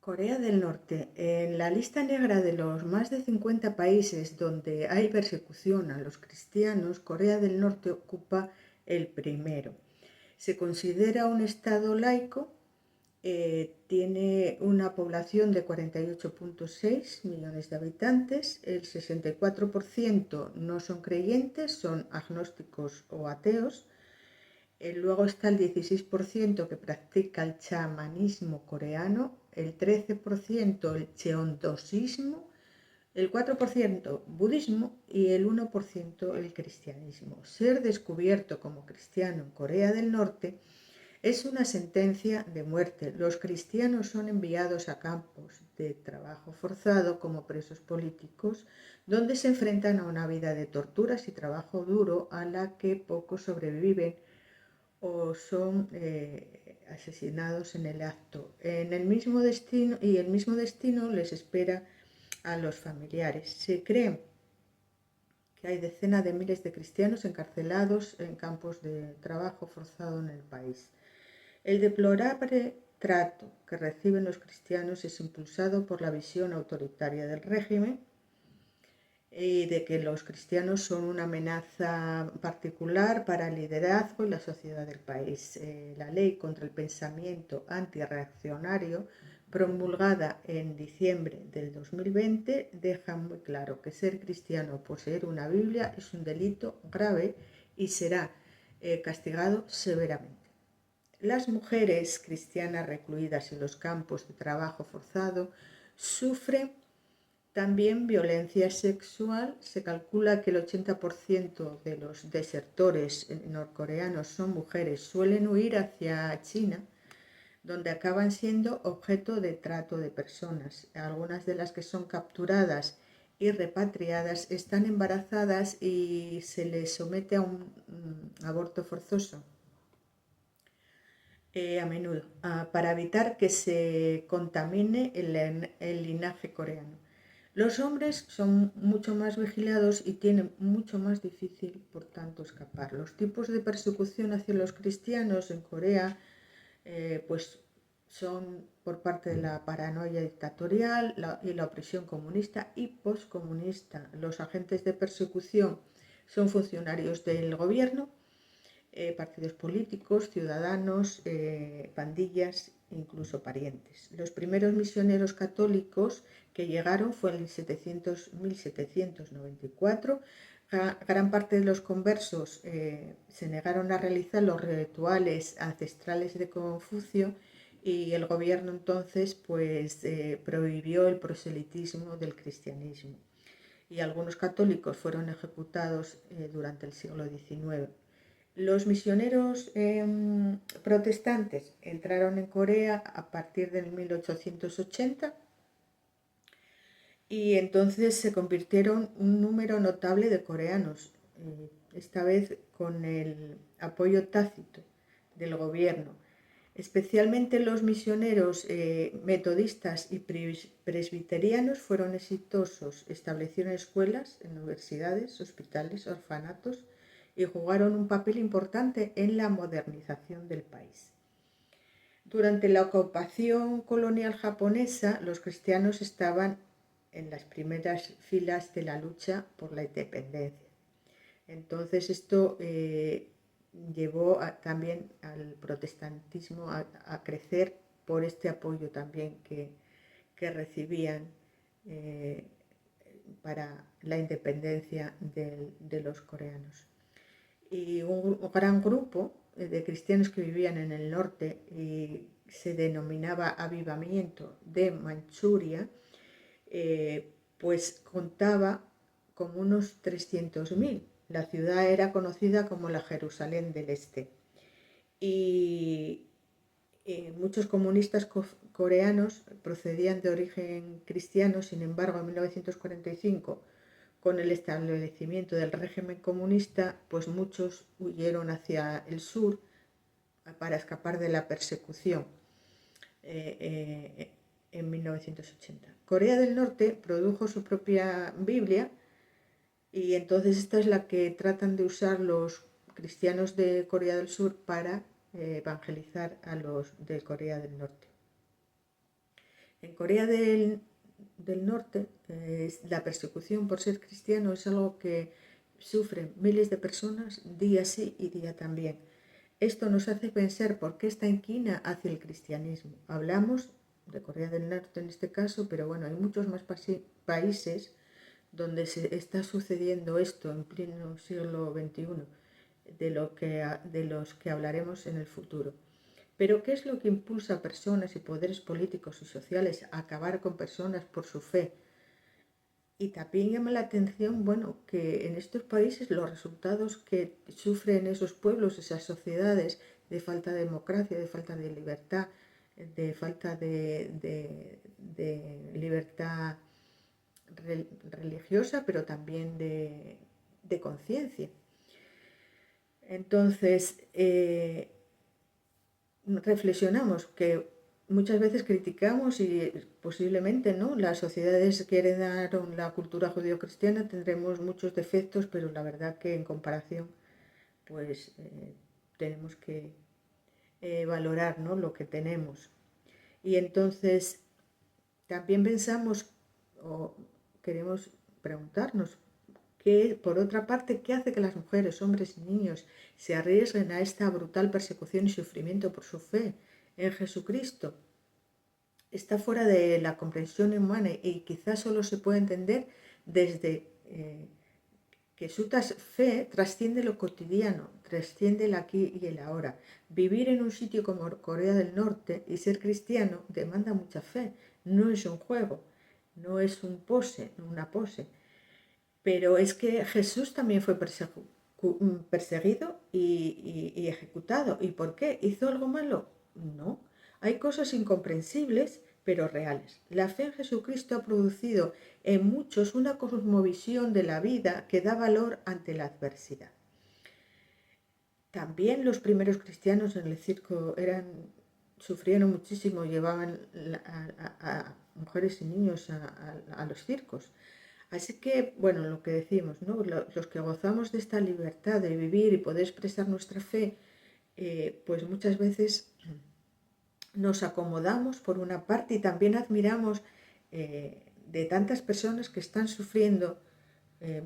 Corea del Norte. En la lista negra de los más de 50 países donde hay persecución a los cristianos, Corea del Norte ocupa el primero. Se considera un estado laico, tiene una población de 48,6 millones de habitantes, el 64% no son creyentes, son agnósticos o ateos. Luego está el 16% que practica el chamanismo coreano, el 13% el cheondosismo, el 4% budismo y el 1% el cristianismo. Ser descubierto como cristiano en Corea del Norte es una sentencia de muerte. Los cristianos son enviados a campos de trabajo forzado como presos políticos, donde se enfrentan a una vida de torturas y trabajo duro a la que pocos sobreviven o son asesinados en el acto. En el mismo destino, y el mismo destino les espera a los familiares. Se cree que hay decenas de miles de cristianos encarcelados en campos de trabajo forzado en el país. El deplorable trato que reciben los cristianos es impulsado por la visión autoritaria del régimen y de que los cristianos son una amenaza particular para el liderazgo y la sociedad del país. La ley contra el pensamiento antirreaccionario, promulgada en diciembre del 2020, deja muy claro que ser cristiano o poseer una Biblia es un delito grave y será castigado severamente. Las mujeres cristianas recluidas en los campos de trabajo forzado sufren también violencia sexual. Se calcula que el 80% de los desertores norcoreanos son mujeres. Suelen huir hacia China, donde acaban siendo objeto de trato de personas. Algunas de las que son capturadas y repatriadas están embarazadas y se les somete a un aborto forzoso. A menudo, para evitar que se contamine el linaje coreano. Los hombres son mucho más vigilados y tienen mucho más difícil, por tanto, escapar. Los tipos de persecución hacia los cristianos en Corea pues son por parte de la paranoia dictatorial y la opresión comunista y postcomunista. Los agentes de persecución son funcionarios del gobierno, partidos políticos, ciudadanos, pandillas, incluso parientes. Los primeros misioneros católicos que llegaron fue en 1794. Gran parte de los conversos se negaron a realizar los rituales ancestrales de Confucio y el gobierno entonces prohibió el proselitismo del cristianismo y algunos católicos fueron ejecutados durante el siglo XIX. Los misioneros protestantes entraron en Corea a partir del 1880 y entonces se convirtieron un número notable de coreanos, esta vez con el apoyo tácito del gobierno. Especialmente los misioneros metodistas y presbiterianos fueron exitosos. Establecieron escuelas, universidades, hospitales, orfanatos y jugaron un papel importante en la modernización del país. Durante la ocupación colonial japonesa, los cristianos estaban en las primeras filas de la lucha por la independencia. Entonces esto llevó también al protestantismo a crecer por este apoyo también que recibían para la independencia de los coreanos. Y un gran grupo de cristianos que vivían en el norte y se denominaba Avivamiento de Manchuria, pues contaba como unos 300.000. La ciudad era conocida como la Jerusalén del Este. Y muchos comunistas coreanos procedían de origen cristiano. Sin embargo, en 1945, con el establecimiento del régimen comunista, pues muchos huyeron hacia el sur para escapar de la persecución en 1980. Corea del Norte produjo su propia Biblia y entonces esta es la que tratan de usar los cristianos de Corea del Sur para evangelizar a los de Corea del Norte. En Corea del Norte, la persecución por ser cristiano es algo que sufren miles de personas día sí y día también. Esto nos hace pensar por qué esta inquina hacia el cristianismo. Hablamos de Corea del Norte en este caso, pero bueno, hay muchos más países donde se está sucediendo esto en pleno siglo XXI, de los que hablaremos en el futuro. Pero ¿qué es lo que impulsa a personas y poderes políticos y sociales a acabar con personas por su fe? Y también llama la atención, bueno, que en estos países los resultados que sufren esos pueblos, esas sociedades, de falta de democracia, de falta de libertad, de falta de libertad religiosa, pero también de conciencia. Entonces, reflexionamos que muchas veces criticamos y posiblemente no las sociedades que heredaron la cultura judeocristiana tendremos muchos defectos, pero la verdad que en comparación pues tenemos que valorar, ¿no?, lo que tenemos. Y entonces también pensamos o queremos preguntarnos por otra parte, ¿qué hace que las mujeres, hombres y niños se arriesguen a esta brutal persecución y sufrimiento por su fe en Jesucristo? Está fuera de la comprensión humana y quizás solo se puede entender desde que su fe trasciende lo cotidiano, trasciende el aquí y el ahora. Vivir en un sitio como Corea del Norte y ser cristiano demanda mucha fe. No es un juego, no es una pose. Pero es que Jesús también fue perseguido y ejecutado. ¿Y por qué? ¿Hizo algo malo? No. Hay cosas incomprensibles, pero reales. La fe en Jesucristo ha producido en muchos una cosmovisión de la vida que da valor ante la adversidad. También los primeros cristianos en el circo sufrieron muchísimo, llevaban a mujeres y niños a los circos. Así que, bueno, lo que decimos, ¿no?, los que gozamos de esta libertad de vivir y poder expresar nuestra fe, pues muchas veces nos acomodamos por una parte y también admiramos de tantas personas que están sufriendo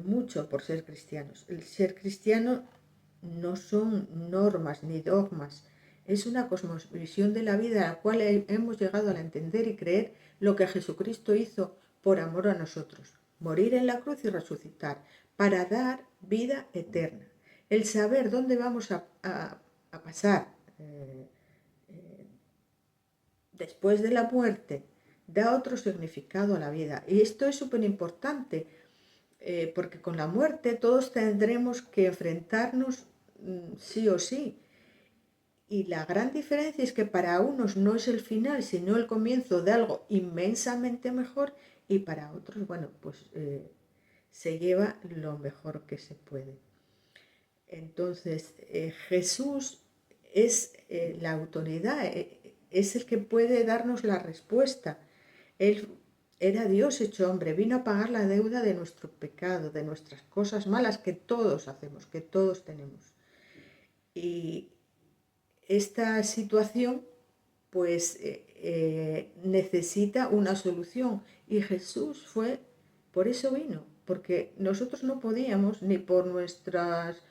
mucho por ser cristianos. El ser cristiano no son normas ni dogmas, es una cosmovisión de la vida a la cual hemos llegado a entender y creer lo que Jesucristo hizo por amor a nosotros. Morir en la cruz y resucitar para dar vida eterna. El saber dónde vamos a pasar después de la muerte da otro significado a la vida. Y esto es súper importante porque con la muerte todos tendremos que enfrentarnos sí o sí. Y la gran diferencia es que para unos no es el final, sino el comienzo de algo inmensamente mejor, y para otros, bueno, pues se lleva lo mejor que se puede. Entonces, Jesús es la autoridad, es el que puede darnos la respuesta. Él era Dios hecho hombre, vino a pagar la deuda de nuestro pecado, de nuestras cosas malas que todos hacemos, que todos tenemos. Y esta situación pues necesita una solución, y Jesús por eso vino, porque nosotros no podíamos, ni por nuestras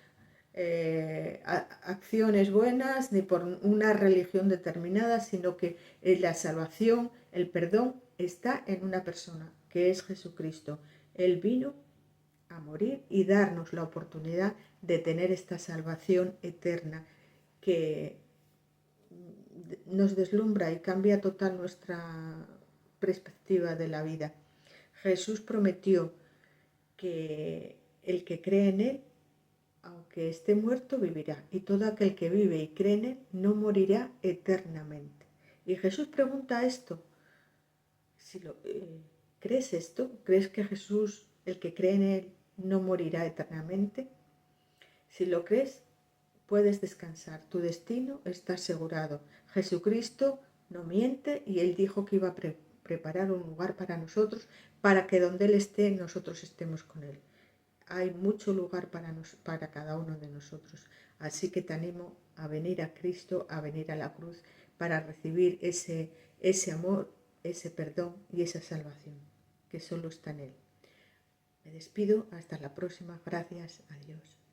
acciones buenas, ni por una religión determinada, sino que la salvación, el perdón está en una persona, que es Jesucristo. Él vino a morir y darnos la oportunidad de tener esta salvación eterna que nos deslumbra y cambia total nuestra perspectiva de la vida. Jesús prometió que el que cree en Él, aunque esté muerto, vivirá, y todo aquel que vive y cree en Él no morirá eternamente. Y Jesús pregunta esto, ¿crees esto? ¿Crees que Jesús, el que cree en Él, no morirá eternamente? Si lo crees, puedes descansar, tu destino está asegurado. Jesucristo no miente y Él dijo que iba a preparar un lugar para nosotros, para que donde Él esté, nosotros estemos con Él. Hay mucho lugar para cada uno de nosotros. Así que te animo a venir a Cristo, a venir a la cruz, para recibir ese amor, ese perdón y esa salvación, que solo está en Él. Me despido, hasta la próxima. Gracias a Dios.